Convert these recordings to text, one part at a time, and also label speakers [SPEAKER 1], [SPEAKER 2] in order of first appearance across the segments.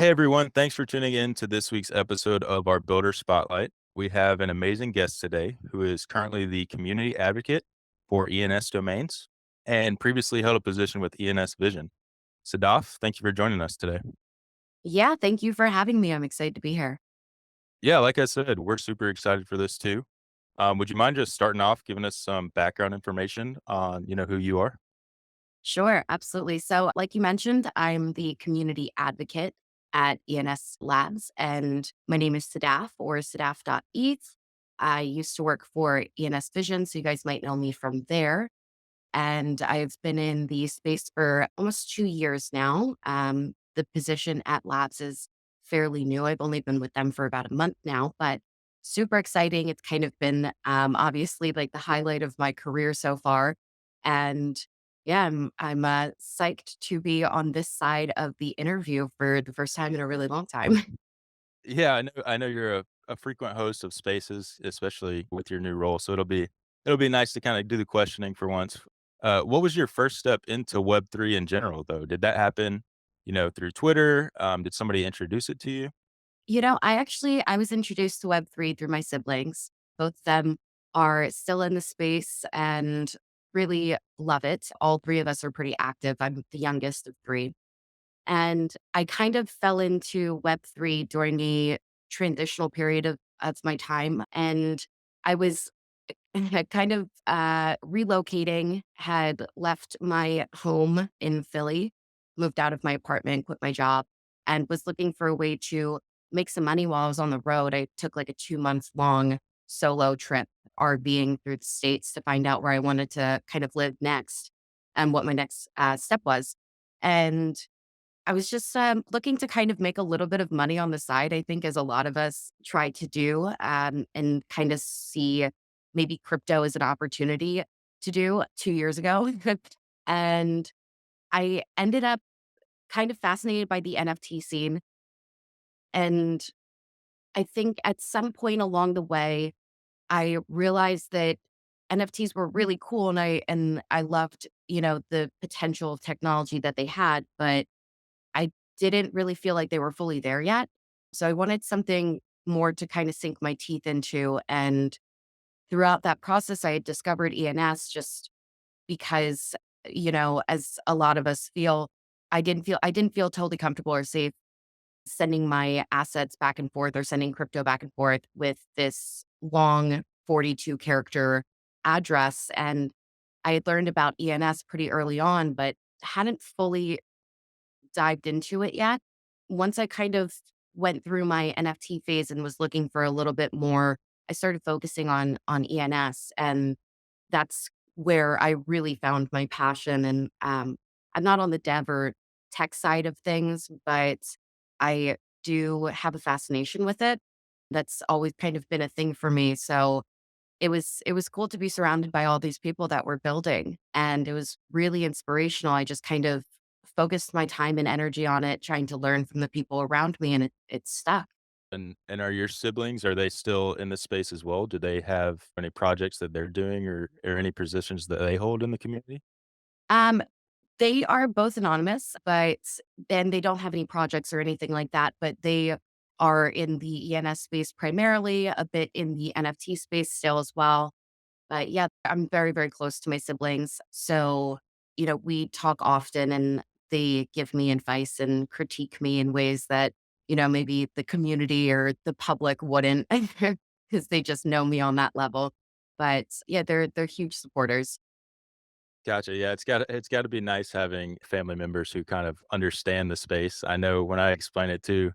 [SPEAKER 1] Hey everyone, thanks for tuning in to this week's episode of our Builder Spotlight. We have an amazing guest today who is currently the community advocate for ENS domains and previously held a position with ENS Vision. Sadaf, thank you for joining us today.
[SPEAKER 2] Yeah, thank you for having me. I'm excited to be here.
[SPEAKER 1] Yeah, like I said, we're super excited for this too. Would you mind just starting off giving us some background information on, who you are?
[SPEAKER 2] Sure, absolutely. So, like you mentioned, I'm the community advocate at ENS Labs, and my name is Sadaf or Sadaf.eth. I used to work for ENS Vision, so you guys might know me from there. And I've been in the space for almost 2 years now. The position at Labs is fairly new. I've only been with them for about a month now, but super exciting. It's kind of been obviously like the highlight of my career so far. And yeah, I'm psyched to be on this side of the interview for the first time in a really long time.
[SPEAKER 1] Yeah, I know you're a frequent host of spaces, especially with your new role. So it'll be nice to kind of do the questioning for once. What was your first step into Web3 in general, though? Did that happen, through Twitter? Did somebody introduce it to you?
[SPEAKER 2] I was introduced to Web3 through my siblings. Both of them are still in the space and really love it. All three of us are pretty active. I'm the youngest of three. And I kind of fell into Web3 during a transitional period of my time. And I was kind of relocating, had left my home in Philly, moved out of my apartment, quit my job, and was looking for a way to make some money while I was on the road. I took like a 2 month long solo trip, RVing through the States to find out where I wanted to kind of live next and what my next step was. And I was just looking to kind of make a little bit of money on the side, I think, as a lot of us try to do, and kind of see maybe crypto as an opportunity to do 2 years ago. And I ended up kind of fascinated by the NFT scene. And I think at some point along the way, I realized that NFTs were really cool and I loved, the potential of technology that they had, but I didn't really feel like they were fully there yet. So I wanted something more to kind of sink my teeth into. And throughout that process, I had discovered ENS just because, as a lot of us feel, I didn't feel totally comfortable or safe sending my assets back and forth or sending crypto back and forth with this long 42 character address. And I had learned about ENS pretty early on, but hadn't fully dived into it yet. Once I kind of went through my NFT phase and was looking for a little bit more, I started focusing on ENS, and that's where I really found my passion. And I'm not on the dev or tech side of things, but I do have a fascination with it. That's always kind of been a thing for me. So it was cool to be surrounded by all these people that were building, and it was really inspirational. I just kind of focused my time and energy on it, trying to learn from the people around me, and it stuck.
[SPEAKER 1] And are your siblings, are they still in the space as well? Do they have any projects that they're doing or any positions that they hold in the community?
[SPEAKER 2] Um, they are both anonymous, but then they don't have any projects or anything like that, but they are in the ENS space primarily, a bit in the NFT space still as well. But yeah, I'm very, very close to my siblings. So, we talk often and they give me advice and critique me in ways that, maybe the community or the public wouldn't because they just know me on that level. But yeah, they're huge supporters.
[SPEAKER 1] Gotcha. Yeah, it's gotta be nice having family members who kind of understand the space. I know when I explain it to,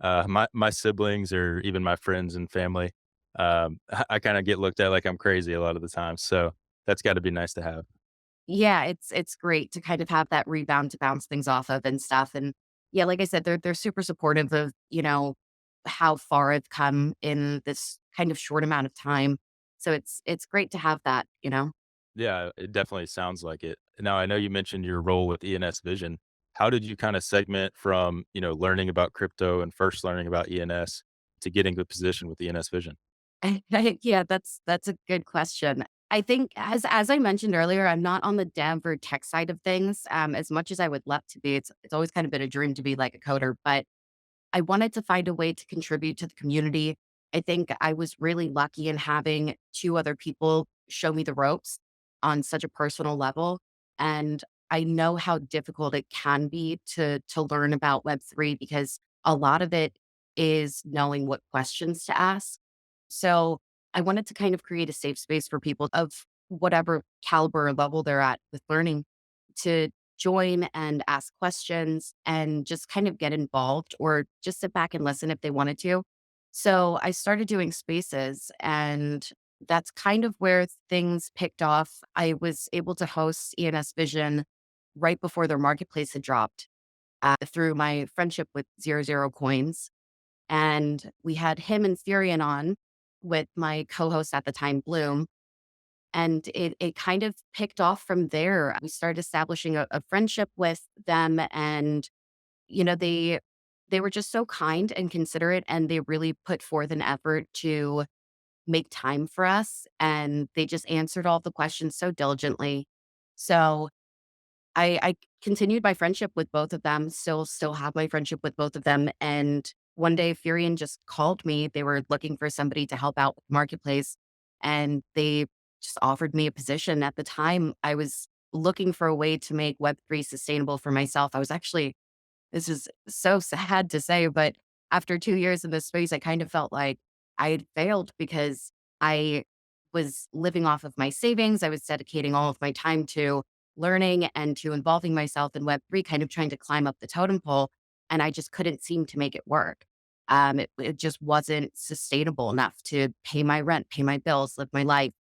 [SPEAKER 1] my siblings or even my friends and family, I kinda get looked at like I'm crazy a lot of the time, so that's gotta be nice to have.
[SPEAKER 2] Yeah, it's great to kind of have that rebound to bounce things off of and stuff. And yeah, like I said, they're super supportive of, how far I've come in this kind of short amount of time. So it's great to have that.
[SPEAKER 1] Yeah, it definitely sounds like it. Now, I know you mentioned your role with ENS Vision. How did you kinda segment from, learning about crypto and first learning about ENS to getting the position with ENS Vision?
[SPEAKER 2] Yeah, that's a good question. I think as I mentioned earlier, I'm not on the dev or tech side of things. As much as I would love to be, it's always kind of been a dream to be like a coder, but I wanted to find a way to contribute to the community. I think I was really lucky in having two other people show me the ropes on such a personal level. And I know how difficult it can be to learn about Web3 because a lot of it is knowing what questions to ask. So I wanted to kind of create a safe space for people of whatever caliber or level they're at with learning to join and ask questions and just kind of get involved or just sit back and listen if they wanted to. So I started doing spaces, and that's kind of where things picked off. I was able to host ENS Vision right before their marketplace had dropped through my friendship with Zero Zero Coins. And we had him and Furion on with my co-host at the time, Bloom. And it kind of picked off from there. We started establishing a friendship with them, and they were just so kind and considerate, and they really put forth an effort to make time for us, and they just answered all the questions so diligently. So I continued my friendship with both of them, still have my friendship with both of them, and one day Furion just called me. They were looking for somebody to help out with Marketplace, and they just offered me a position. At the time, I was looking for a way to make Web3 sustainable for myself. I was actually this is so sad to say, but after 2 years in this space, I kind of felt like I had failed because I was living off of my savings. I was dedicating all of my time to learning and to involving myself in Web3, kind of trying to climb up the totem pole, and I just couldn't seem to make it work. It just wasn't sustainable enough to pay my rent, pay my bills, live my life.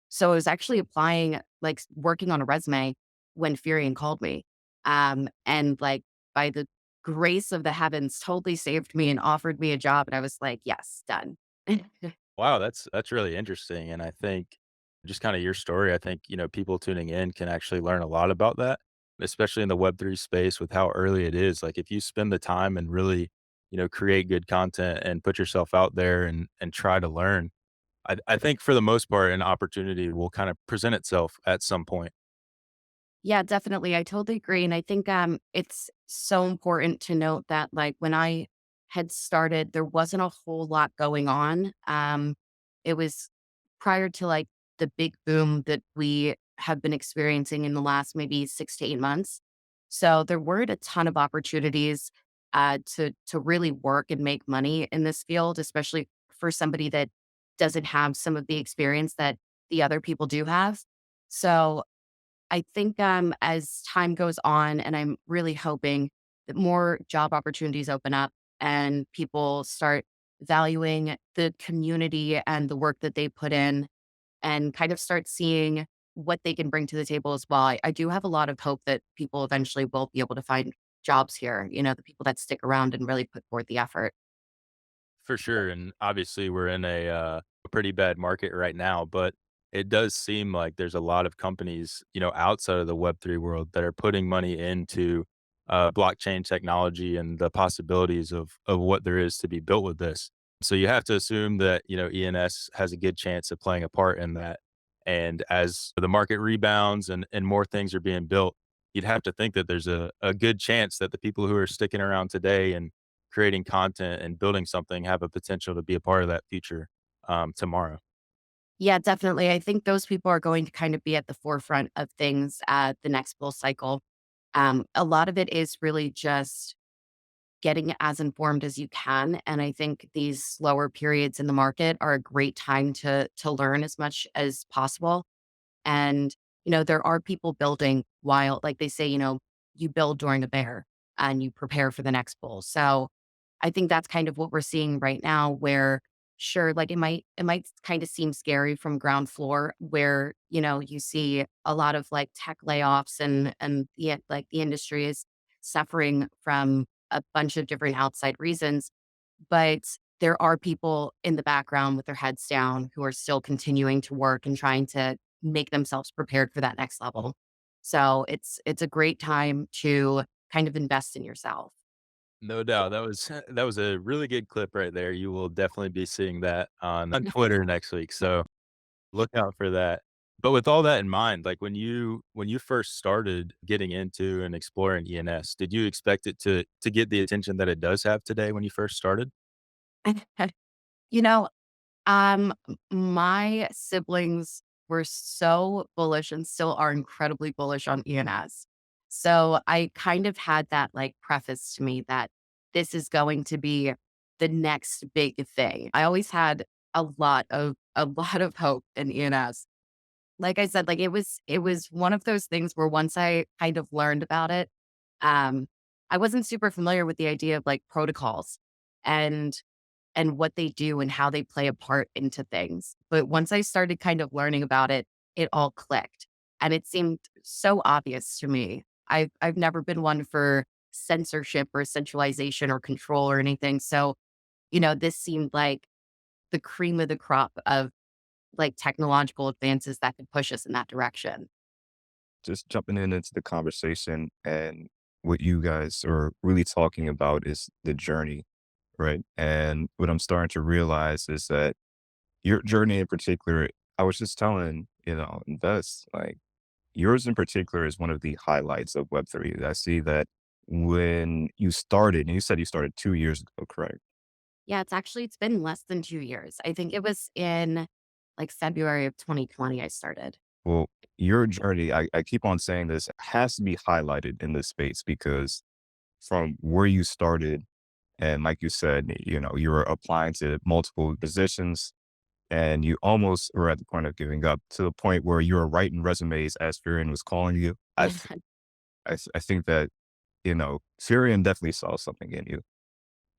[SPEAKER 2] So I was actually applying, like, working on a resume when Furion called me. And like by the grace of the heavens, totally saved me and offered me a job. And I was like, yes, done.
[SPEAKER 1] Wow, that's really interesting, and I think just kinda your story, I think, people tuning in can actually learn a lot about that, especially in the Web3 space with how early it is. Like, if you spend the time and really, create good content and put yourself out there and try to learn, I think for the most part, an opportunity will kind of present itself at some point.
[SPEAKER 2] Yeah, definitely. I totally agree. And I think it's so important to note that like when I had started, there wasn't a whole lot going on. It was prior to like the big boom that we have been experiencing in the last maybe 6 to 8 months. So there weren't a ton of opportunities to really work and make money in this field, especially for somebody that doesn't have some of the experience that the other people do have. So I think, as time goes on, and I'm really hoping that more job opportunities open up and people start valuing the community and the work that they put in and kind of start seeing what they can bring to the table as well. I do have a lot of hope that people eventually will be able to find jobs here, the people that stick around and really put forth the effort.
[SPEAKER 1] For sure, and obviously we're in a pretty bad market right now, but it does seem like there's a lot of companies, outside of the Web3 world that are putting money into, blockchain technology and the possibilities of what there is to be built with this. So you have to assume that, ENS has a good chance of playing a part in that, and as the market rebounds and more things are being built, you'd have to think that there's a good chance that the people who are sticking around today and creating content and building something have a potential to be a part of that future, tomorrow.
[SPEAKER 2] Yeah, definitely. I think those people are going to kind of be at the forefront of things at the next bull cycle. A lot of it is really just getting as informed as you can. And I think these slower periods in the market are a great time to learn as much as possible. And, there are people building while, like they say, you build during a bear and you prepare for the next bull. So I think that's kind of what we're seeing right now, where sure, like it might kind of seem scary from ground floor where, you see a lot of like tech layoffs and like the industry is suffering from a bunch of different outside reasons. But there are people in the background with their heads down who are still continuing to work and trying to make themselves prepared for that next level. So it's a great time to kind of invest in yourself.
[SPEAKER 1] No doubt, that was that was a really good clip right there. You will definitely be seeing that on Twitter next week, so look out for that. But with all that in mind, like, when you first started getting into and exploring ENS, did you expect it to get the attention that it does have today when you first started?
[SPEAKER 2] You know, my siblings were so bullish and still are incredibly bullish on ENS. So I kind of had that like preface to me that this is going to be the next big thing. I always had a lot of hope in ENS. Like I said, like it was one of those things where once I kind of learned about it, um, I wasn't super familiar with the idea of like protocols and what they do and how they play a part into things. But once I started kind of learning about it, it all clicked. And it seemed so obvious to me. I've never been one for censorship or centralization or control or anything. So, this seemed like the cream of the crop of like technological advances that could push us in that direction.
[SPEAKER 3] Just jumping in into the conversation, and what you guys are really talking about is the journey, right? And what I'm starting to realize is that your journey in particular, I was just telling, Invest, like yours in particular is one of the highlights of Web3. I see that when you started, and you said you started 2 years ago, correct?
[SPEAKER 2] Yeah, it's been less than 2 years. I think it was in like February of 2020 I started.
[SPEAKER 3] Well, your journey, I keep on saying this, has to be highlighted in this space because from where you started, and like you said, you were applying to multiple positions and you almost were at the point of giving up to the point where you were writing resumes as Furion was calling you. I think that, Furion definitely saw something in you.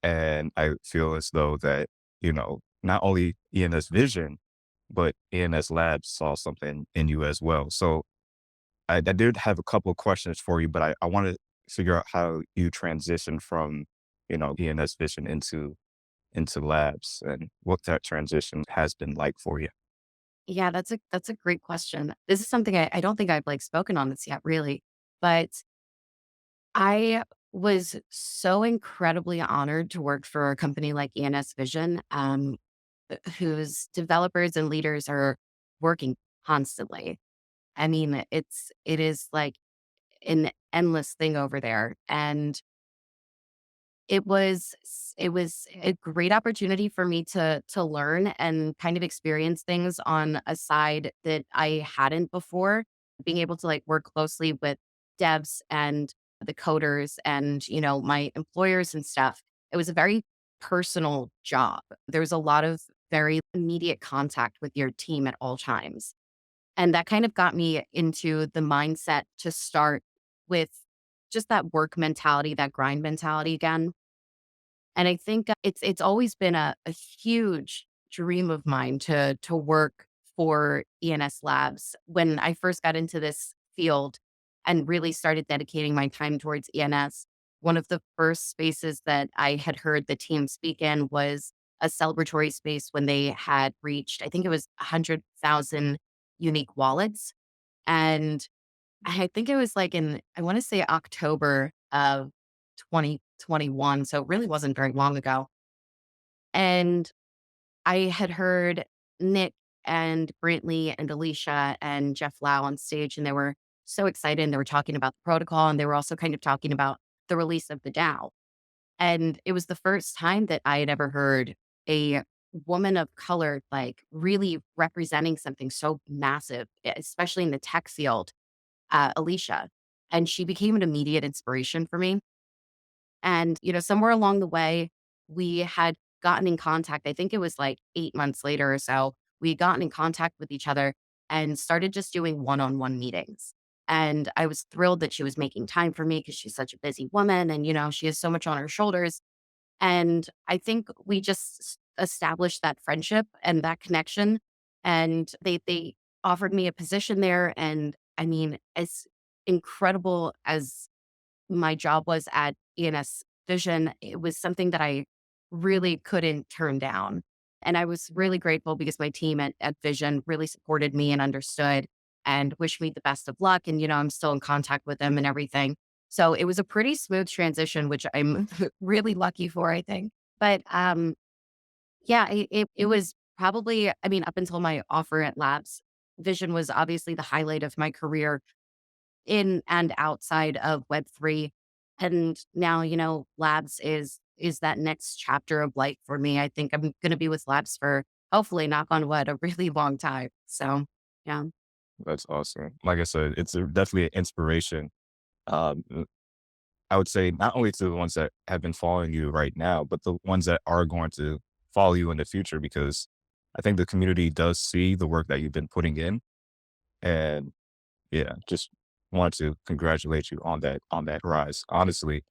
[SPEAKER 3] And I feel as though that, not only ENS Vision, but ENS Labs saw something in you as well. So I did have a couple of questions for you, but I want to figure out how you transition from, ENS Vision into labs and what that transition has been like for you.
[SPEAKER 2] Yeah, that's a great question. This is something I don't think I've like spoken on this yet, really. But I was so incredibly honored to work for a company like ENS Vision, whose developers and leaders are working constantly. I mean, it is like an endless thing over there. And it was a great opportunity for me to learn and kind of experience things on a side that I hadn't before, being able to, like, work closely with devs and the coders and, my employers and stuff. It was a very personal job. There was a lot of very immediate contact with your team at all times, and that kind of got me into the mindset to start with just that work mentality, that grind mentality again. And I think, it's always been a huge dream of mine to work for ENS Labs. When I first got into this field and really started dedicating my time towards ENS, one of the first spaces that I had heard the team speak in was a celebratory space when they had reached, I think it was 100,000 unique wallets. And I think it was like in, I wanna say October of 2021, so it really wasn't very long ago. And I had heard Nick and Brantley and Alicia and Jeff Lau on stage, and they were so excited, and they were talking about the protocol, and they were also kind of talking about the release of the DAO. And it was the first time that I had ever heard a woman of color, like, really representing something so massive, especially in the tech field, Alicia. And she became an immediate inspiration for me. And, somewhere along the way, we had gotten in contact. I think it was like 8 months later or so. We had gotten in contact with each other and started just doing one on one meetings. And I was thrilled that she was making time for me because she's such a busy woman and, she has so much on her shoulders. And I think we just established that friendship and that connection. And they offered me a position there. And I mean, as incredible as my job was at ENS Vision, it was something that I really couldn't turn down. And I was really grateful because my team at Vision really supported me and understood and wished me the best of luck. And, I'm still in contact with them and everything. So it was a pretty smooth transition, which I'm really lucky for, I think. But yeah, it was probably, I mean, up until my offer at Labs, vision was obviously the highlight of my career in and outside of Web3. And now, labs is that next chapter of life for me. I think I'm going to be with labs for, hopefully, knock on wood, a really long time. So, yeah.
[SPEAKER 3] That's awesome. Like I said, it's definitely an inspiration. Um, I would say not only to the ones that have been following you right now, but the ones that are going to follow you in the future, because I think the community does see the work that you've been putting in. And yeah, just wanted to congratulate you on that rise. Honestly,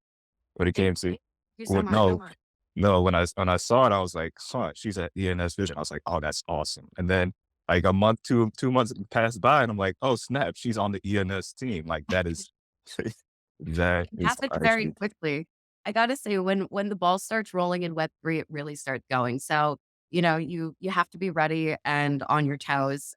[SPEAKER 3] when it came to
[SPEAKER 2] Thank you so
[SPEAKER 3] when,
[SPEAKER 2] much.
[SPEAKER 3] no, no, when I saw it, I was like, huh, she's at ENS Vision. I was like, oh, that's awesome. And then like a month, 2 months passed by, and I'm like, oh snap, she's on the ENS team. Like that is that
[SPEAKER 2] It
[SPEAKER 3] is
[SPEAKER 2] happened very
[SPEAKER 3] actually
[SPEAKER 2] quickly. I gotta say, when the ball starts rolling in Web3, it really starts going. So, you have to be ready and on your toes.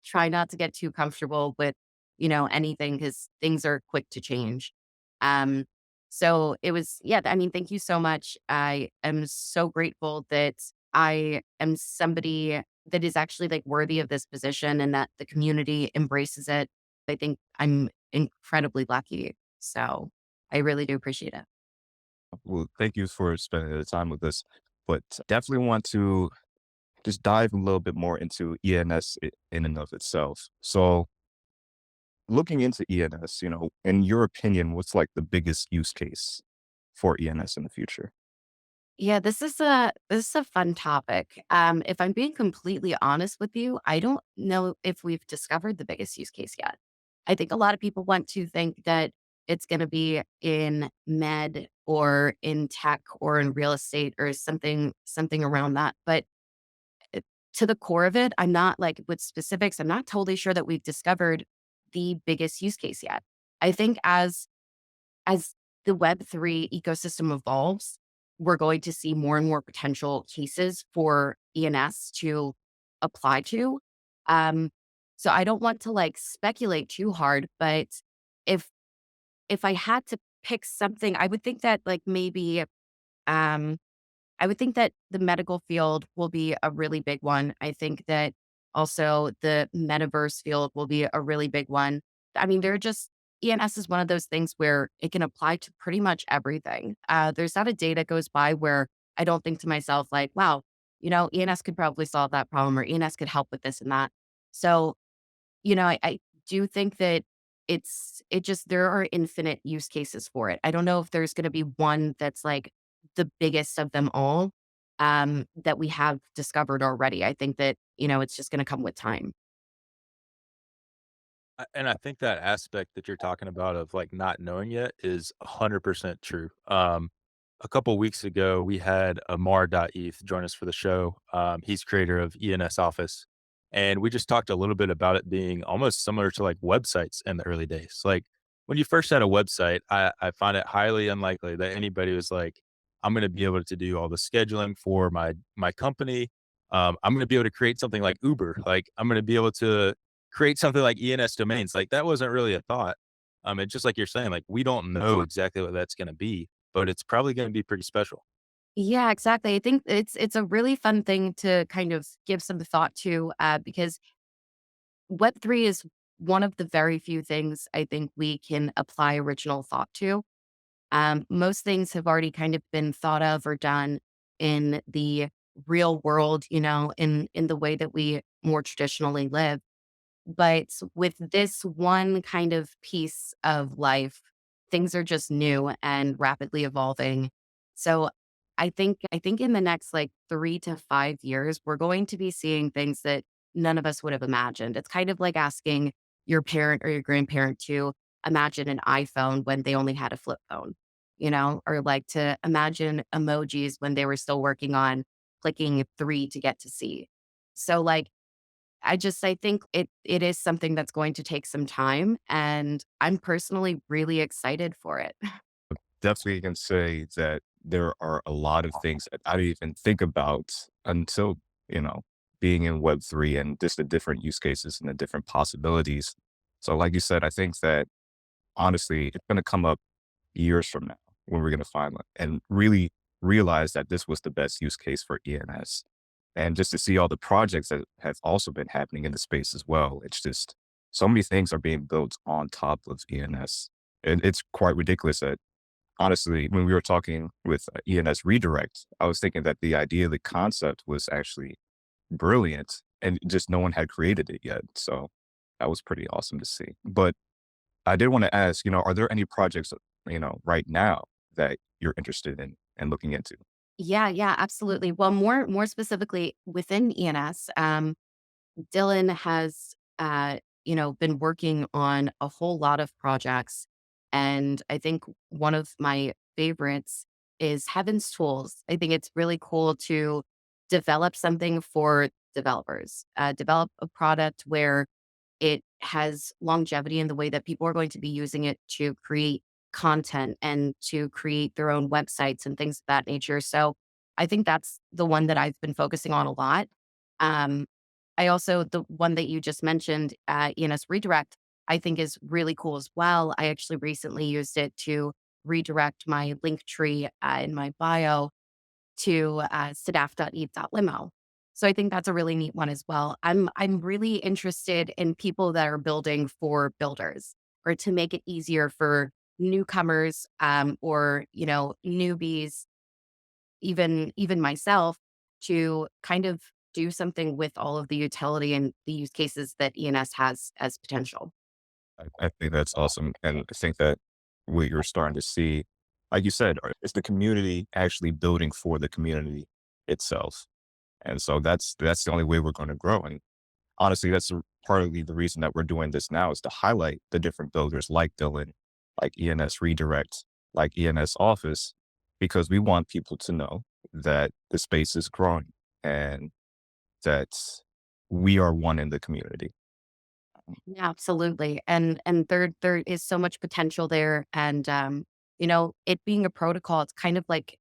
[SPEAKER 2] Try not to get too comfortable with, anything because things are quick to change. Um, so it was, yeah, I mean, thank you so much. I am so grateful that I am somebody that is actually like worthy of this position and that the community embraces it. I think I'm incredibly lucky. So I really do appreciate it.
[SPEAKER 3] well, thank you for spending the time with us. But definitely want to just dive a little bit more into ENS in and of itself. So looking into ENS, in your opinion, what's like the biggest use case for ENS in the future?
[SPEAKER 2] Yeah, this is a fun topic. If I'm being completely honest with you, I don't know if we've discovered the biggest use case yet. I think a lot of people want to think that it's going to be in med or in tech or in real estate or something around that. But it- to the core of it, I'm not like with specifics. I'm not totally sure that we've discovered the biggest use case yet. I think as the Web3 ecosystem evolves, we're going to see more and more potential cases for ENS to apply to. Um, so I don't want to like speculate too hard, but if if I had to pick something, I would think that like maybe um I would think that the medical field will be a really big one. I think that also the metaverse field will be a really big one. I mean, they're just ENS is one of those things where it can apply to pretty much everything. There's not a day that goes by where I don't think to myself, like, wow, ENS could probably solve that problem or ENS could help with this and that. So I do think that there are infinite use cases for it. I don't know if there's gonna be one that's like the biggest of them all, that we have discovered already. I think that, it's just gonna come with time.
[SPEAKER 1] And I think that aspect that you're talking about of, like, not knowing yet is 100% true. A couple weeks ago, we had Amar.eth join us for the show. He's creator of ENS Office, and we just talked a little bit about it being almost similar to, like, websites in the early days. Like, when you first had a website, I find it highly unlikely that anybody was like, "I'm gonna be able to do all the scheduling for my company. I'm gonna be able to create something like Uber. Like, I'm gonna be able to create something like ENS domains." Like, that wasn't really a thought. And just like you're saying, like, we don't know exactly what that's gonna be, but it's probably gonna be pretty special.
[SPEAKER 2] Yeah, exactly. I think it's a really fun thing to kind of give some thought to, because Web3 is one of the very few things I think we can apply original thought to. Most things have already kind of been thought of or done in the real world, in the way that we more traditionally live. But with this one kind of piece of life, things are just new and rapidly evolving. So I think in the next like 3 to 5 years, we're going to be seeing things that none of us would have imagined. It's kind of like asking your parent or your grandparent to imagine an iPhone when they only had a flip phone, or like to imagine emojis when they were still working on clicking three to get to see. So like I think it is something that's going to take some time, and I'm personally really excited for it.
[SPEAKER 3] Definitely can say that there are a lot of things that I didn't even think about until, you know, being in Web3 and just the different use cases and the different possibilities. So, like you said, I think that honestly, it's going to come up years from now when we're going to find one and really realize that this was the best use case for ENS. And just to see all the projects that have also been happening in the space as well. It's just so many things are being built on top of ENS. And it's quite ridiculous that honestly, when we were talking with ENS Redirect, I was thinking that the idea, the concept was actually brilliant and just no one had created it yet. So that was pretty awesome to see. But I did want to ask, are there any projects, right now that you're interested in and looking into?
[SPEAKER 2] Yeah, yeah, absolutely. Well, more specifically within ENS, Dylan has, been working on a whole lot of projects. And I think one of my favorites is Heaven's Tools. I think it's really cool to develop something for developers, develop a product where it has longevity in the way that people are going to be using it to create content and to create their own websites and things of that nature. So I think that's the one that I've been focusing on a lot. Um, I also, the one that you just mentioned, ENS Redirect, I think is really cool as well. I actually recently used it to redirect my link tree in my bio to Sadaf.eth.limo. So I think that's a really neat one as well. I'm really interested in people that are building for builders or to make it easier for newcomers or newbies, even myself, to kind of do something with all of the utility and the use cases that ENS has as potential.
[SPEAKER 3] I think that's awesome. And I think that what you're starting to see, like you said, is the community actually building for the community itself. And so that's the only way we're going to grow. And honestly, that's partly the reason that we're doing this now is to highlight the different builders like Dylan, like ENS Redirect, like ENS Office, because we want people to know that the space is growing and that we are one in the community.
[SPEAKER 2] Yeah, absolutely. And there is so much potential there. And it being a protocol, it's kind of like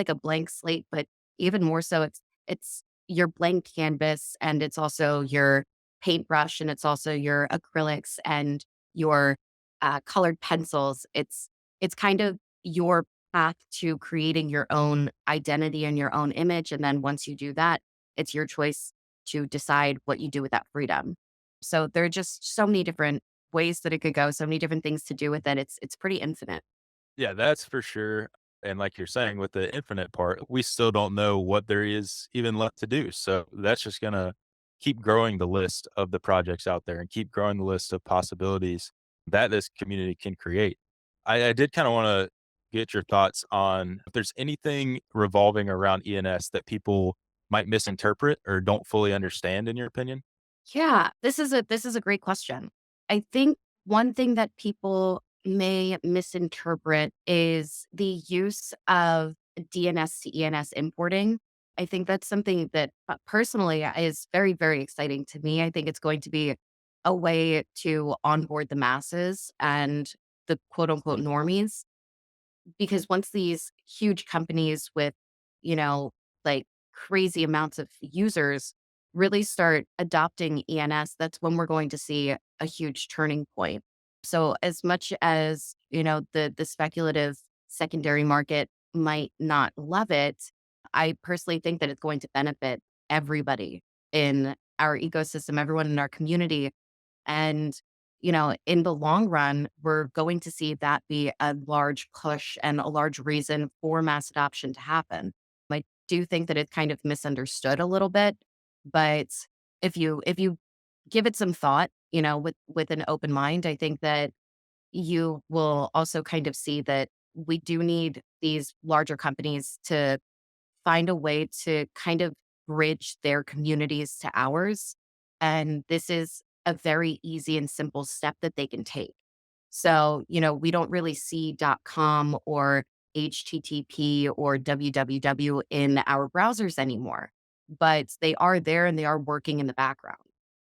[SPEAKER 2] a blank slate, but even more so, it's your blank canvas and it's also your paintbrush and it's also your acrylics and your colored pencils. It's kind of your path to creating your own identity and your own image. And then once you do that, it's your choice to decide what you do with that freedom. So there are just so many different ways that it could go, so many different things to do with it. It's pretty infinite.
[SPEAKER 1] Yeah, that's for sure. And like you're saying, with the infinite part, we still don't know what there is even left to do. So that's just going to keep growing the list of the projects out there and keep growing the list of possibilities that this community can create. I did kind of want to get your thoughts on if there's anything revolving around ENS that people might misinterpret or don't fully understand, in your opinion.
[SPEAKER 2] Yeah, this is a great question. I think one thing that people may misinterpret is the use of DNS to ENS importing. I think that's something that personally is very, very exciting to me. I think it's going to be a way to onboard the masses and the quote unquote normies because once these huge companies with, you know, like crazy amounts of users really start adopting ENS, that's when we're going to see a huge turning point. So as much as, the speculative secondary market might not love it, I personally think that it's going to benefit everybody in our ecosystem, everyone in our community and, in the long run, we're going to see that be a large push and a large reason for mass adoption to happen. I do think that it's kind of misunderstood a little bit, but if you give it some thought, with an open mind, I think that you will also kind of see that we do need these larger companies to find a way to kind of bridge their communities to ours. And this is a very easy and simple step that they can take. So, we don't really see .com or HTTP or www in our browsers anymore, but they are there and they are working in the background.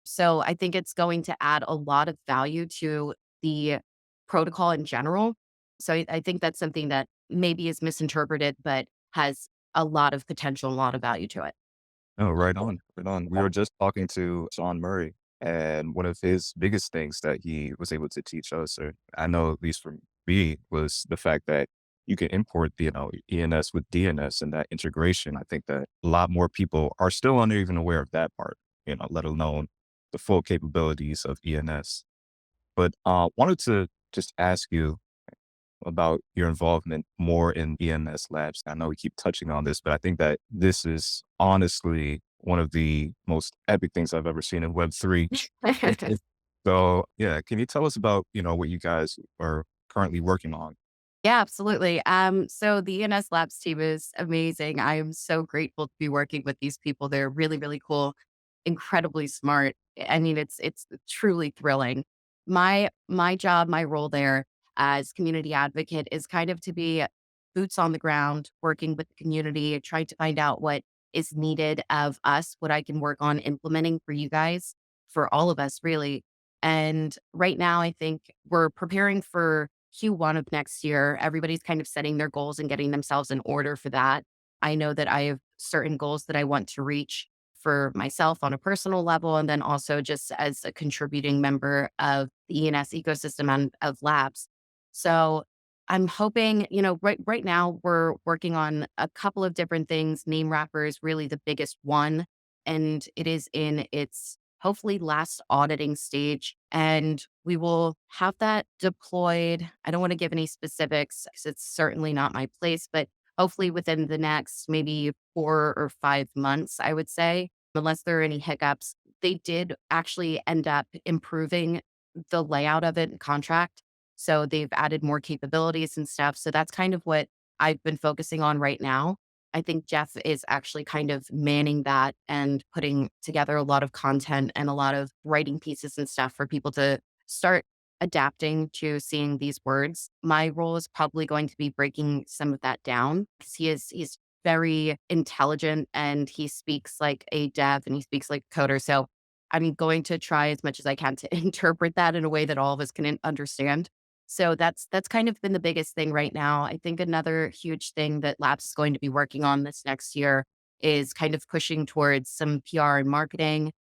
[SPEAKER 2] So I think it's going to add a lot of value to the protocol in general. So I think that's something that maybe is misinterpreted, but has a lot of potential, a lot of value to it.
[SPEAKER 3] Oh, right on, right on. We were just talking to Sean Murray, and one of his biggest things that he was able to teach us, or I know at least for me, was the fact that you can import the, ENS with DNS and that integration. I think that a lot more people are still not even aware of that part, let alone the full capabilities of ENS. But wanted to just ask you about your involvement more in ENS labs. I know we keep touching on this, but I think that this is honestly one of the most epic things I've ever seen in Web3. So, yeah, can you tell us about, what you guys are currently working on?
[SPEAKER 2] Yeah, absolutely. So the ENS Labs team is amazing. I am so grateful to be working with these people. They're really, really cool, incredibly smart. I mean, it's truly thrilling. My job, my role there as community advocate is kind of to be boots on the ground, working with the community, trying to find out what is needed of us, what I can work on implementing for you guys, for all of us, really. And right now, I think we're preparing for Q1 of next year. Everybody's kind of setting their goals and getting themselves in order for that. I know that I have certain goals that I want to reach for myself on a personal level, and then also just as a contributing member of the ENS ecosystem and of labs. So I'm hoping, right now we're working on a couple of different things. Name wrapper is really the biggest one, and it is in its hopefully last auditing stage. And we will have that deployed. I don't want to give any specifics because it's certainly not my place, but hopefully within the next maybe 4 or 5 months, I would say, unless there are any hiccups. They did actually end up improving the layout of it and contract. So they've added more capabilities and stuff. So that's kind of what I've been focusing on right now. I think Jeff is actually kind of manning that and putting together a lot of content and a lot of writing pieces and stuff for people to start adapting to seeing these words. My role is probably going to be breaking some of that down because he's very intelligent and he speaks like a dev and he speaks like a coder. So I'm going to try as much as I can to interpret that in a way that all of us can understand. So that's kind of been the biggest thing right now. I think another huge thing that Labs is going to be working on this next year is kind of pushing towards some PR and marketing,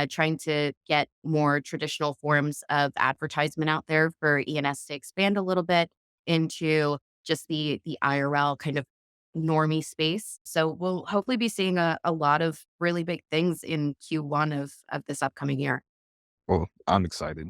[SPEAKER 2] trying to get more traditional forms of advertisement out there for ENS to expand a little bit into just the IRL kind of normie space. So we'll hopefully be seeing a lot of really big things in Q1 of this upcoming year.
[SPEAKER 3] Well, I'm excited.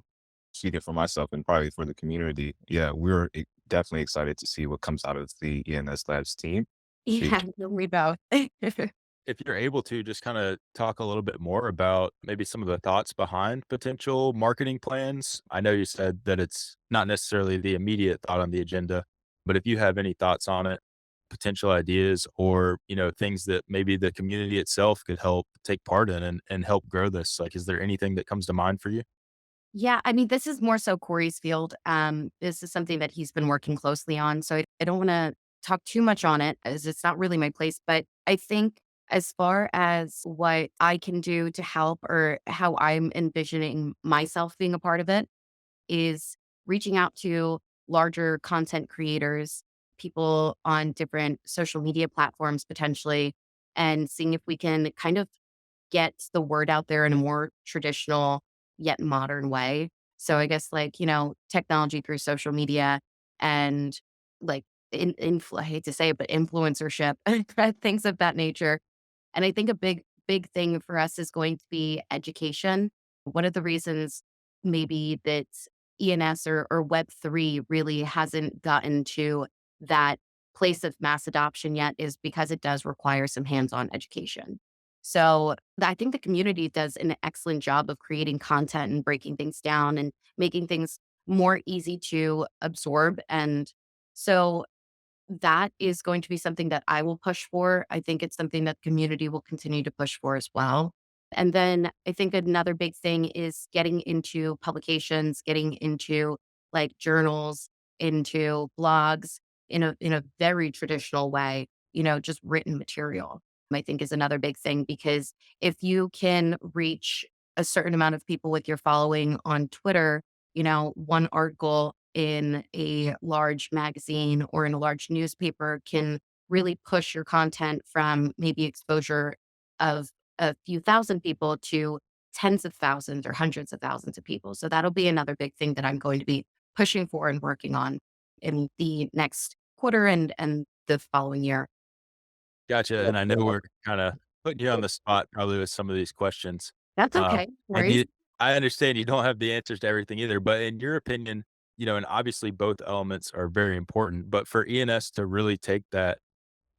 [SPEAKER 3] Speaking for myself and probably for the community. Yeah, we're definitely excited to see what comes out of the ENS Labs team.
[SPEAKER 2] Yeah, we both.
[SPEAKER 1] If you're able to just kind of talk a little bit more about maybe some of the thoughts behind potential marketing plans. I know you said that it's not necessarily the immediate thought on the agenda, but if you have any thoughts on it, potential ideas or, things that maybe the community itself could help take part in and help grow this, like, is there anything that comes to mind for you?
[SPEAKER 2] Yeah, I mean, this is more so Corey's field. This is something that he's been working closely on. So I don't want to talk too much on it as it's not really my place. But I think as far as what I can do to help or how I'm envisioning myself being a part of it is reaching out to larger content creators, people on different social media platforms potentially, and seeing if we can kind of get the word out there in a more traditional yet modern way. So I guess like, technology through social media and like I hate to say it, but influencership, things of that nature. And I think a big thing for us is going to be education. One of the reasons maybe that ENS or Web3 really hasn't gotten to that place of mass adoption yet is because it does require some hands-on education. So I think the community does an excellent job of creating content and breaking things down and making things more easy to absorb. And so that is going to be something that I will push for. I think it's something that community will continue to push for as well. And then I think another big thing is getting into publications, getting into like journals, into blogs in a very traditional way, just written material. I think is another big thing because if you can reach a certain amount of people with your following on Twitter, one article in a large magazine or in a large newspaper can really push your content from maybe exposure of a few thousand people to tens of thousands or hundreds of thousands of people. So that'll be another big thing that I'm going to be pushing for and working on in the next quarter and the following year.
[SPEAKER 1] Gotcha, and I know we're kinda putting you on the spot probably with some of these questions,
[SPEAKER 2] That's
[SPEAKER 1] um,
[SPEAKER 2] okay. No
[SPEAKER 1] and
[SPEAKER 2] worries.
[SPEAKER 1] I understand you don't have the answers to everything either, but in your opinion, and obviously both elements are very important, but for ENS to really take that,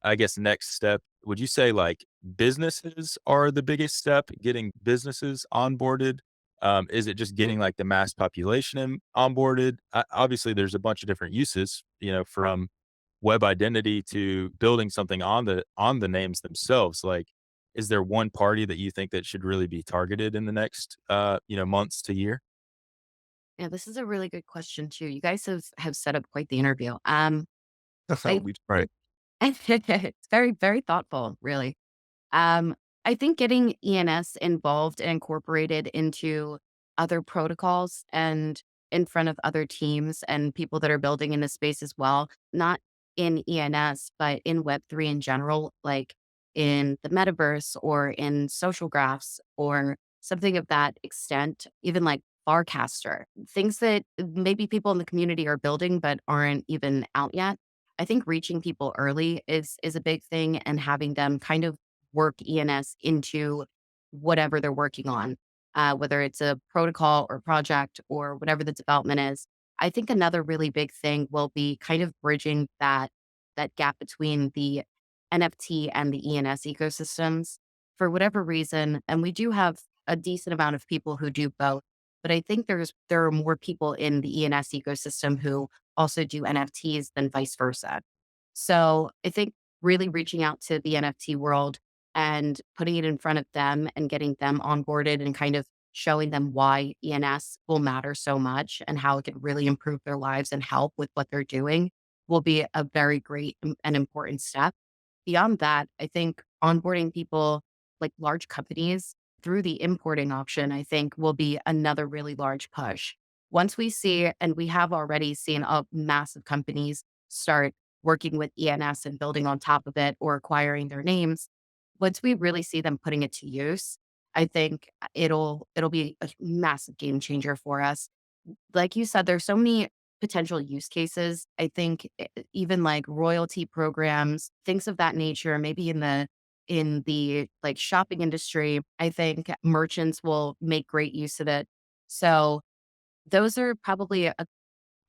[SPEAKER 1] I guess, next step, would you say, like, businesses are the biggest step, getting businesses onboarded? Is it just getting, like, the mass population onboarded? Obviously, there's a bunch of different uses, from web identity to building something on the names themselves. Like, is there one party that you think that should really be targeted in the next, months to year?
[SPEAKER 2] Yeah, this is a really good question too. You guys have set up quite the interview. I
[SPEAKER 3] We right.
[SPEAKER 2] it's very, very thoughtful, really. Um, I think getting ENS involved and incorporated into other protocols and in front of other teams and people that are building in this space as well, not in ENS, but in Web3 in general, like in the metaverse or in social graphs or something of that extent, even like Barcaster, things that maybe people in the community are building but aren't even out yet. I think reaching people early is a big thing and having them kind of work ENS into whatever they're working on, whether it's a protocol or project or whatever the development is. I think another really big thing will be kind of bridging that gap between the NFT and the ENS ecosystems for whatever reason. And we do have a decent amount of people who do both, but I think there are more people in the ENS ecosystem who also do NFTs than vice versa. So I think really reaching out to the NFT world and putting it in front of them and getting them onboarded and kind of showing them why ENS will matter so much and how it could really improve their lives and help with what they're doing will be a very great and important step. Beyond that, I think onboarding people like large companies through the importing option, I think will be another really large push. Once we see, and we have already seen massive companies start working with ENS and building on top of it or acquiring their names, once we really see them putting it to use, I think it'll be a massive game changer for us. Like you said, there's so many potential use cases. I think even like royalty programs, things of that nature, maybe in the like shopping industry, I think merchants will make great use of it. So those are probably a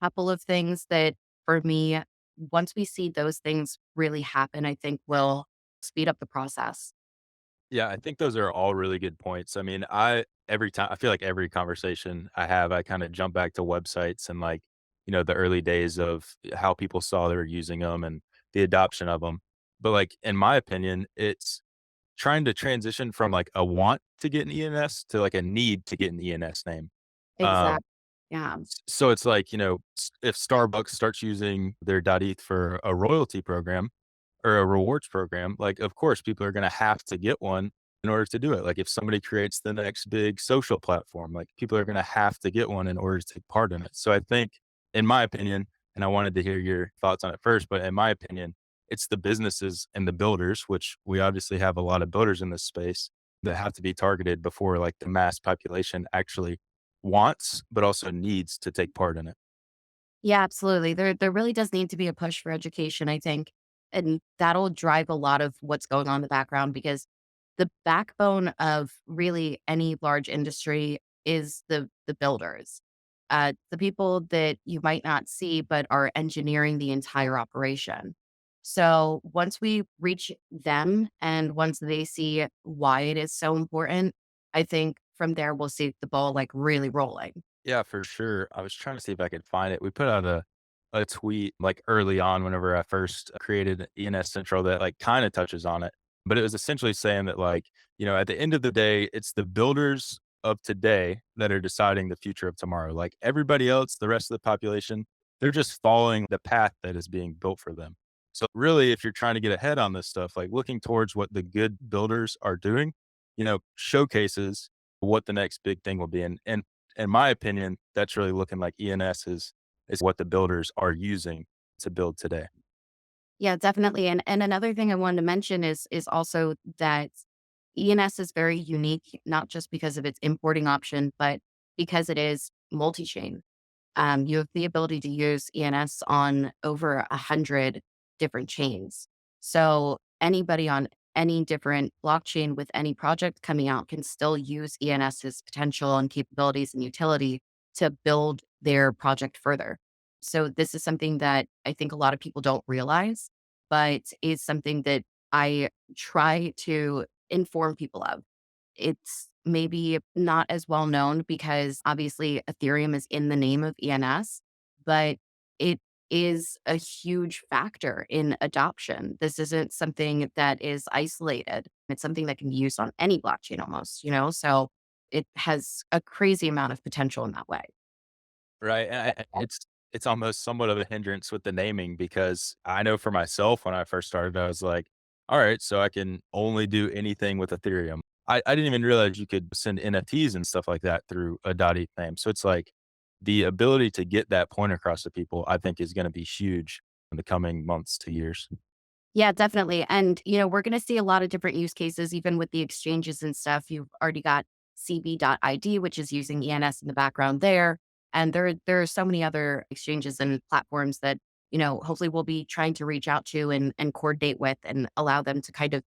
[SPEAKER 2] couple of things that for me, once we see those things really happen, I think will speed up the process.
[SPEAKER 1] Yeah, I think those are all really good points. I mean, every time I feel like every conversation I have, I kind of jump back to websites and like, the early days of how people saw they were using them and the adoption of them. But like in my opinion, it's trying to transition from like a want to get an ENS to like a need to get an ENS name. Um,
[SPEAKER 2] Exactly. Yeah.
[SPEAKER 1] so it's like, if Starbucks starts using their .eth for a royalty program, or a rewards program, like, of course, people are gonna have to get one in order to do it. Like, if somebody creates the next big social platform, like, people are gonna have to get one in order to take part in it. So I think, in my opinion, and I wanted to hear your thoughts on it first, but in my opinion, it's the businesses and the builders, which we obviously have a lot of builders in this space that have to be targeted before, like, the mass population actually wants, but also needs to take part in it.
[SPEAKER 2] Yeah, absolutely. There really does need to be a push for education, I think. And that'll drive a lot of what's going on in the background because the backbone of really any large industry is the builders. The people that you might not see but are engineering the entire operation. So once we reach them and once they see why it is so important, I think from there we'll see the ball like really rolling.
[SPEAKER 1] Yeah, for sure. I was trying to see if I could find it. We put out a tweet like early on whenever I first created ENS Central that like kind of touches on it. But it was essentially saying that like, at the end of the day, it's the builders of today that are deciding the future of tomorrow. Like everybody else, the rest of the population, they're just following the path that is being built for them. So really, if you're trying to get ahead on this stuff, like looking towards what the good builders are doing, showcases what the next big thing will be. And in my opinion, that's really looking like ENS is what the builders are using to build today.
[SPEAKER 2] Yeah, definitely. And another thing I wanted to mention is also that ENS is very unique, not just because of its importing option, but because it is multi-chain. You have the ability to use ENS on over 100 different chains. So anybody on any different blockchain with any project coming out can still use ENS's potential and capabilities and utility to build their project further. So this is something that I think a lot of people don't realize, but is something that I try to inform people of. It's maybe not as well known because obviously Ethereum is in the name of ENS, but it is a huge factor in adoption. This isn't something that is isolated. It's something that can be used on any blockchain almost, you know? So it has a crazy amount of potential in that way.
[SPEAKER 1] Right, and it's almost somewhat of a hindrance with the naming because I know for myself when I first started, I was like, "Alright, so I can only do anything with Ethereum." I didn't even realize you could send NFTs and stuff like that through a .eth name, so it's like, the ability to get that point across to people, I think, is gonna be huge in the coming months to years.
[SPEAKER 2] Yeah, definitely. And, we're going to see a lot of different use cases, even with the exchanges and stuff. You've already got CB.ID, which is using ENS in the background there. And there are so many other exchanges and platforms that, hopefully we'll be trying to reach out to and coordinate with and allow them to kind of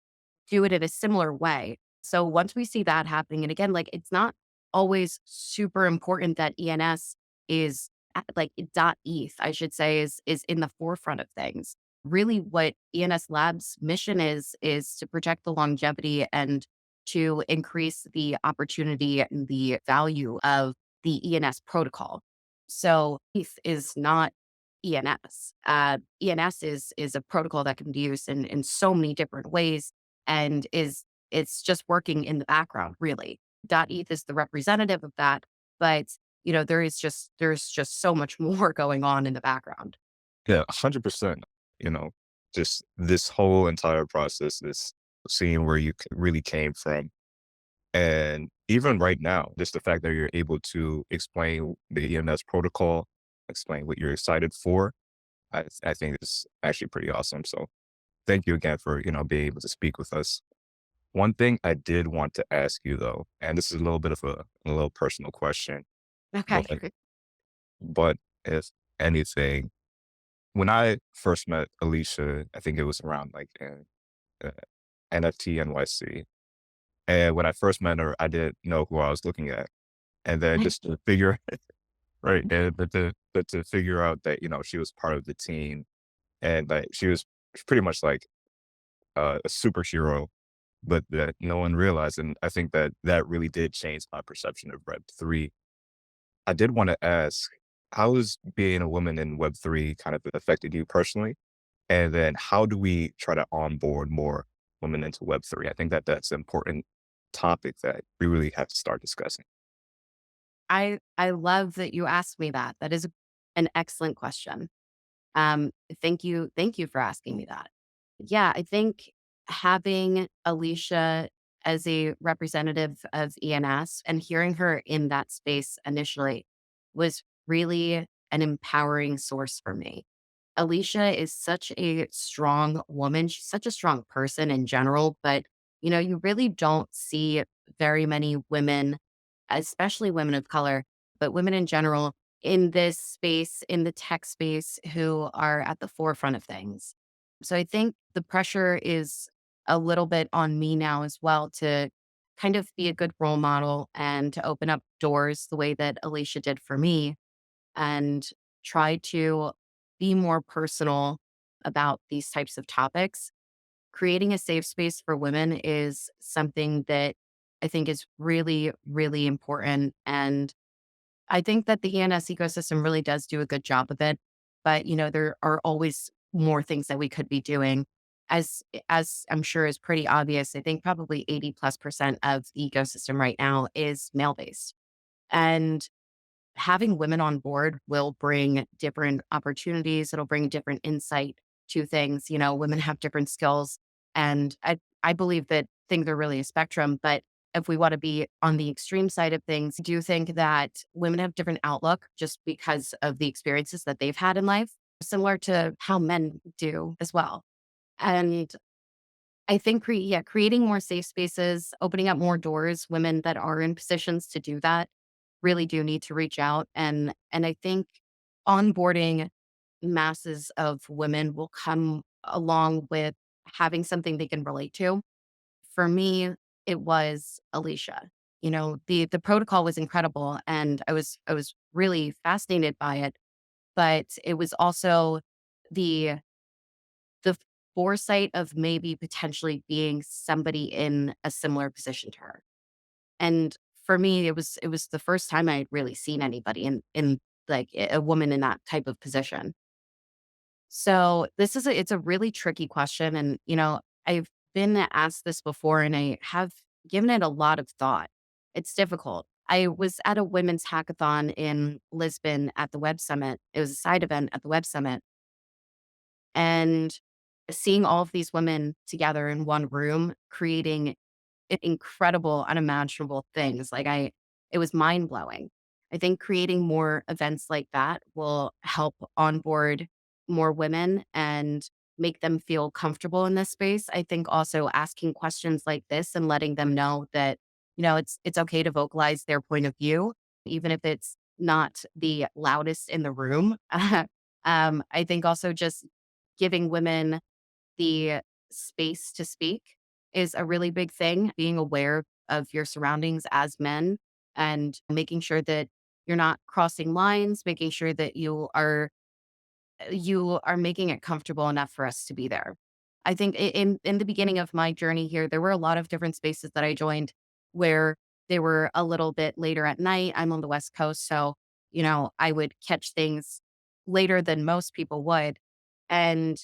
[SPEAKER 2] do it in a similar way. So once we see that happening, and again, like it's not always super important that ENS is like .eth, I should say, is in the forefront of things. Really what ENS Labs mission is to protect the longevity and to increase the opportunity and the value of the ENS protocol. So ETH is not ENS. ENS is a protocol that can be used in so many different ways and it's just working in the background, really. .eth is the representative of that, but there's just so much more going on in the background.
[SPEAKER 3] Yeah, 100%. You know, just this whole entire process, this seeing where you really came from. And even right now, just the fact that you're able to explain the EMS protocol, explain what you're excited for, I think is actually pretty awesome. So thank you again for, being able to speak with us. One thing I did want to ask you though, and this is a little bit of a little personal question,
[SPEAKER 2] Okay.
[SPEAKER 3] but but if anything, when I first met Alicia, I think it was around like uh, NFT NYC. And when I first met her, I didn't know who I was looking at. And then just to figure right, and but to figure out that, she was part of the team and that she was pretty much like a superhero, but that no one realized. And I think that that really did change my perception of Web3. I did want to ask, how has being a woman in Web3 kind of affected you personally? And then how do we try to onboard more women into Web3? I think that that's an important topic that we really have to start discussing.
[SPEAKER 2] I love that you asked me that. That is an excellent question. Thank you for asking me that. Yeah, I think having Alicia as a representative of ENS and hearing her in that space initially was really an empowering source for me. Alicia is such a strong woman. She's such a strong person in general, but you really don't see very many women, especially women of color, but women in general in this space, in the tech space, who are at the forefront of things. So I think the pressure is a little bit on me now as well to kind of be a good role model and to open up doors the way that Alicia did for me and try to be more personal about these types of topics. Creating a safe space for women is something that I think is really, really important. And I think that the ENS ecosystem really does do a good job of it. But, there are always more things that we could be doing. As I'm sure is pretty obvious, I think probably 80+% of the ecosystem right now is male based. And having women on board will bring different opportunities. It'll bring different insight to things. Women have different skills. And I believe that things are really a spectrum. But if we want to be on the extreme side of things, I do think that women have different outlook just because of the experiences that they've had in life, similar to how men do as well. And I think, creating more safe spaces, opening up more doors, women that are in positions to do that really do need to reach out. And I think onboarding masses of women will come along with having something they can relate to. For me, it was Alicia. You know, the protocol was incredible and I was really fascinated by it, but it was also the the foresight of maybe potentially being somebody in a similar position to her. And for me, it was the first time I had really seen anybody in like a woman in that type of position. So this is it's a really tricky question. And, I've been asked this before and I have given it a lot of thought. It's difficult. I was at a women's hackathon in Lisbon at the Web Summit. It was a side event at the Web Summit. And seeing all of these women together in one room creating incredible, unimaginable things. It was mind blowing. I think creating more events like that will help onboard more women and make them feel comfortable in this space. I think also asking questions like this and letting them know that, it's okay to vocalize their point of view, even if it's not the loudest in the room. I think also just giving women the space to speak is a really big thing. Being aware of your surroundings as men and making sure that you're not crossing lines, making sure that you are making it comfortable enough for us to be there. I think in the beginning of my journey here, there were a lot of different spaces that I joined where they were a little bit later at night. I'm on the West Coast, so I would catch things later than most people would. And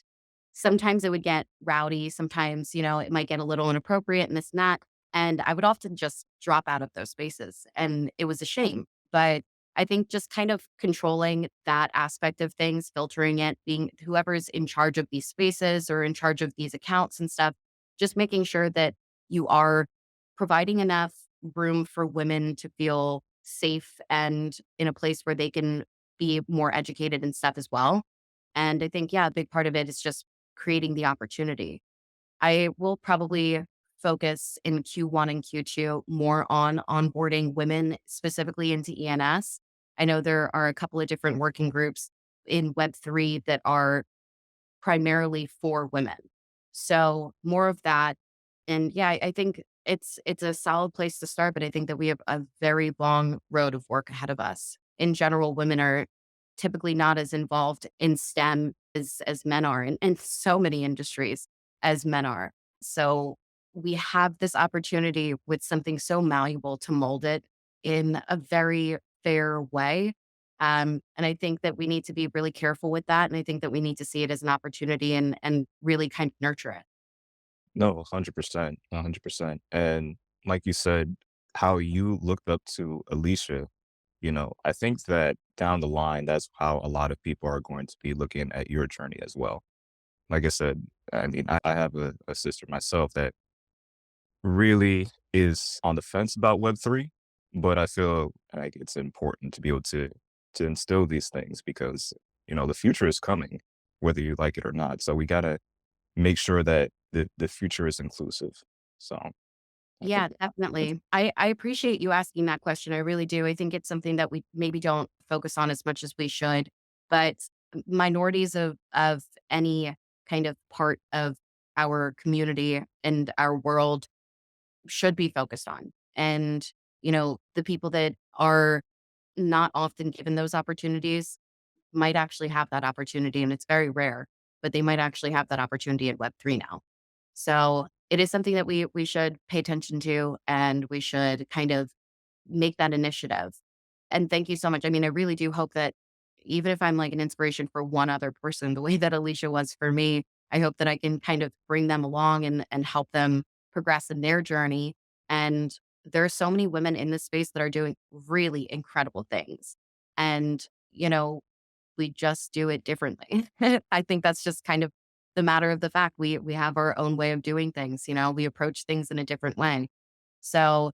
[SPEAKER 2] sometimes it would get rowdy. Sometimes, it might get a little inappropriate and this and that. And I would often just drop out of those spaces. And it was a shame. But I think just kind of controlling that aspect of things, filtering it, being whoever's in charge of these spaces or in charge of these accounts and stuff, just making sure that you are providing enough room for women to feel safe and in a place where they can be more educated and stuff as well. And I think, yeah, a big part of it is just creating the opportunity. I will probably focus in Q1 and Q2 more on onboarding women specifically into ENS. I know there are a couple of different working groups in Web3 that are primarily for women. So more of that. And yeah, I think it's a solid place to start, but I think that we have a very long road of work ahead of us. In general, women are typically not as involved in STEM as men are in so many industries as men are. So we have this opportunity with something so malleable to mold it in a very fair way. And I think that we need to be really careful with that. And I think that we need to see it as an opportunity and really kind of nurture it.
[SPEAKER 3] No, 100%, 100%. And like you said, how you looked up to Alicia, I think that down the line, that's how a lot of people are going to be looking at your journey as well. Like I said, I mean, I have a sister myself that really is on the fence about Web3, but I feel like it's important to be able to instill these things because, the future is coming, whether you like it or not. So we gotta make sure that the future is inclusive. So I think
[SPEAKER 2] Yeah, definitely. I appreciate you asking that question. I really do. I think it's something that we maybe don't focus on as much as we should, but minorities of any kind of part of our community and our world should be focused on. And, the people that are not often given those opportunities might actually have that opportunity. And it's very rare, but they might actually have that opportunity at Web3 now. So it is something that we should pay attention to and we should kind of make that initiative. And thank you so much. I mean, I really do hope that even if I'm like an inspiration for one other person, the way that Alicia was for me, I hope that I can kind of bring them along and help them progress in their journey. And there are so many women in this space that are doing really incredible things. And, we just do it differently. I think that's just kind of the matter of the fact. We have our own way of doing things, we approach things in a different way. So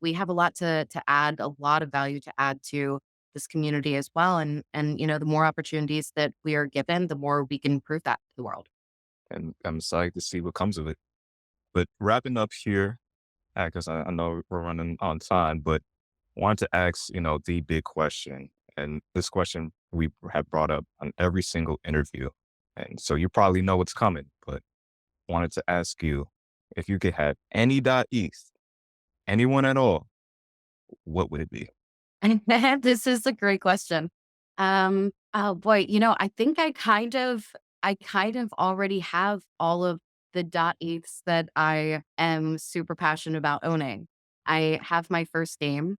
[SPEAKER 2] we have a lot to add, a lot of value to add to this community as well. And the more opportunities that we are given, the more we can prove that to the world.
[SPEAKER 3] and I'm excited to see what comes of it. But wrapping up here, because I know we're running on time, but wanted to ask, the big question. And this question we have brought up on every single interview. And so you probably know what's coming, but wanted to ask you if you could have any .eth, anyone at all, what would it be?
[SPEAKER 2] This is a great question. Oh boy, I think I kind of already have all of the .eths that I am super passionate about owning. I have my first name.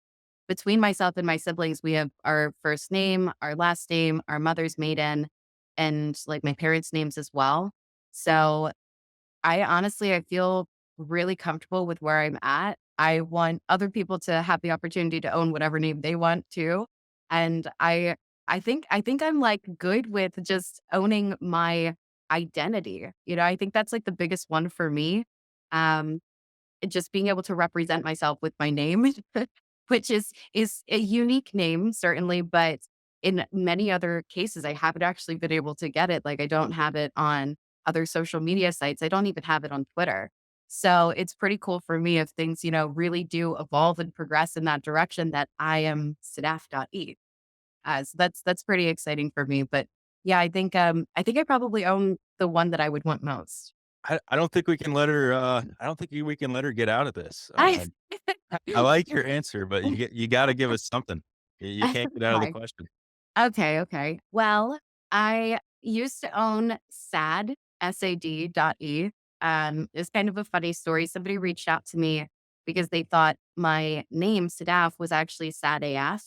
[SPEAKER 2] Between myself and my siblings, we have our first name, our last name, our mother's maiden, and like my parents' names as well. So I feel really comfortable with where I'm at. I want other people to have the opportunity to own whatever name they want too. And I think I'm like good with just owning my identity. I think that's like the biggest one for me. Um just being able to represent myself with my name, which is a unique name, certainly, but in many other cases, I haven't actually been able to get it. Like I don't have it on other social media sites. I don't even have it on Twitter. So it's pretty cool for me if things, really do evolve and progress in that direction that I am Sadaf.eth. So that's pretty exciting for me. But yeah, I think I probably own the one that I would want most.
[SPEAKER 1] I don't think we can let her, I don't think we can let her get out of this.
[SPEAKER 2] I
[SPEAKER 1] I like your answer, but you gotta give us something. You can't get out of the
[SPEAKER 2] Fine.
[SPEAKER 1] question.
[SPEAKER 2] Okay, okay. Well, I used to own SAD.E. It's kind of a funny story. Somebody reached out to me because they thought my name, Sadaf, was actually Sad.AF.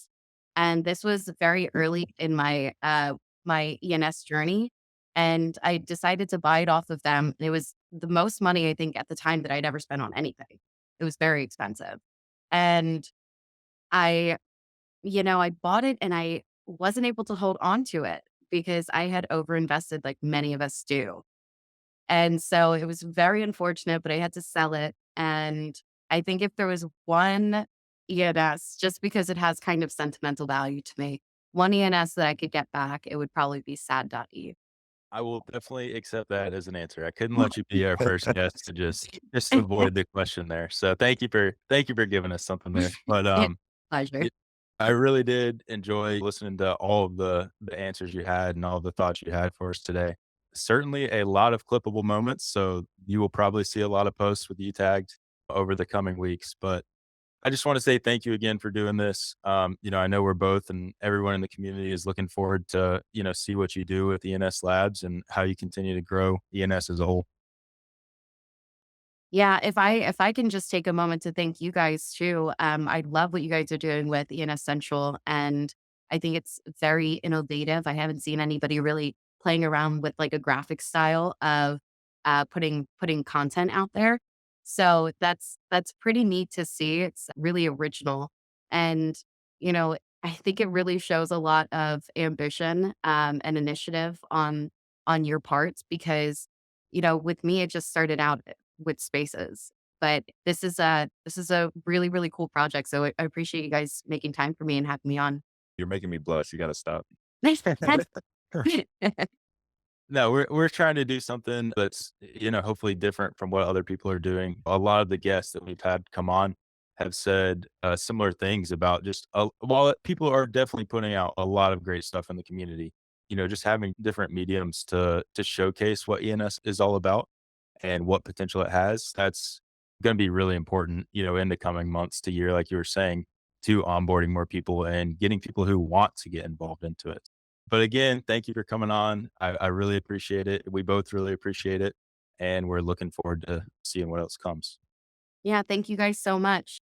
[SPEAKER 2] And this was very early in my ENS journey. And I decided to buy it off of them. And it was the most money I think at the time that I'd ever spent on anything. It was very expensive. And I I bought it and I wasn't able to hold on to it because I had overinvested like many of us do. And so it was very unfortunate, but I had to sell it. And I think if there was one ENS, just because it has kind of sentimental value to me, one ENS that I could get back, it would probably be sad.e.
[SPEAKER 1] I will definitely accept that as an answer. I couldn't let you be our first guest to just avoid the question there. So thank you for giving us something there. But,
[SPEAKER 2] It's a pleasure.
[SPEAKER 1] it I really did enjoy listening to all of the answers you had and all the thoughts you had for us today. Certainly a lot of clippable moments, so you will probably see a lot of posts with you tagged over the coming weeks, but I just wanna say thank you again for doing this. I know we're both and everyone in the community is looking forward to, see what you do with ENS Labs and how you continue to grow ENS as a whole.
[SPEAKER 2] Yeah, if I can just take a moment to thank you guys too. I love what you guys are doing with ENS Central, and I think it's very innovative. I haven't seen anybody really playing around with like a graphic style of putting content out there. So that's pretty neat to see. It's really original, and I think it really shows a lot of ambition and initiative on your parts because with me it just started out with spaces. But this is a really, really cool project. So I appreciate you guys making time for me and having me on.
[SPEAKER 3] You're making me blush. You got to stop.
[SPEAKER 2] Nice. That's
[SPEAKER 1] No, we're trying to do something that's, hopefully different from what other people are doing. A lot of the guests that we've had come on have said, similar things about just, while people are definitely putting out a lot of great stuff in the community, just having different mediums to showcase what ENS is all about and what potential it has, that's gonna be really important, in the coming months to year, like you were saying, to onboarding more people and getting people who want to get involved into it. But again, thank you for coming on. I really appreciate it. We both really appreciate it. And we're looking forward to seeing what else comes.
[SPEAKER 2] yeah, thank you guys so much.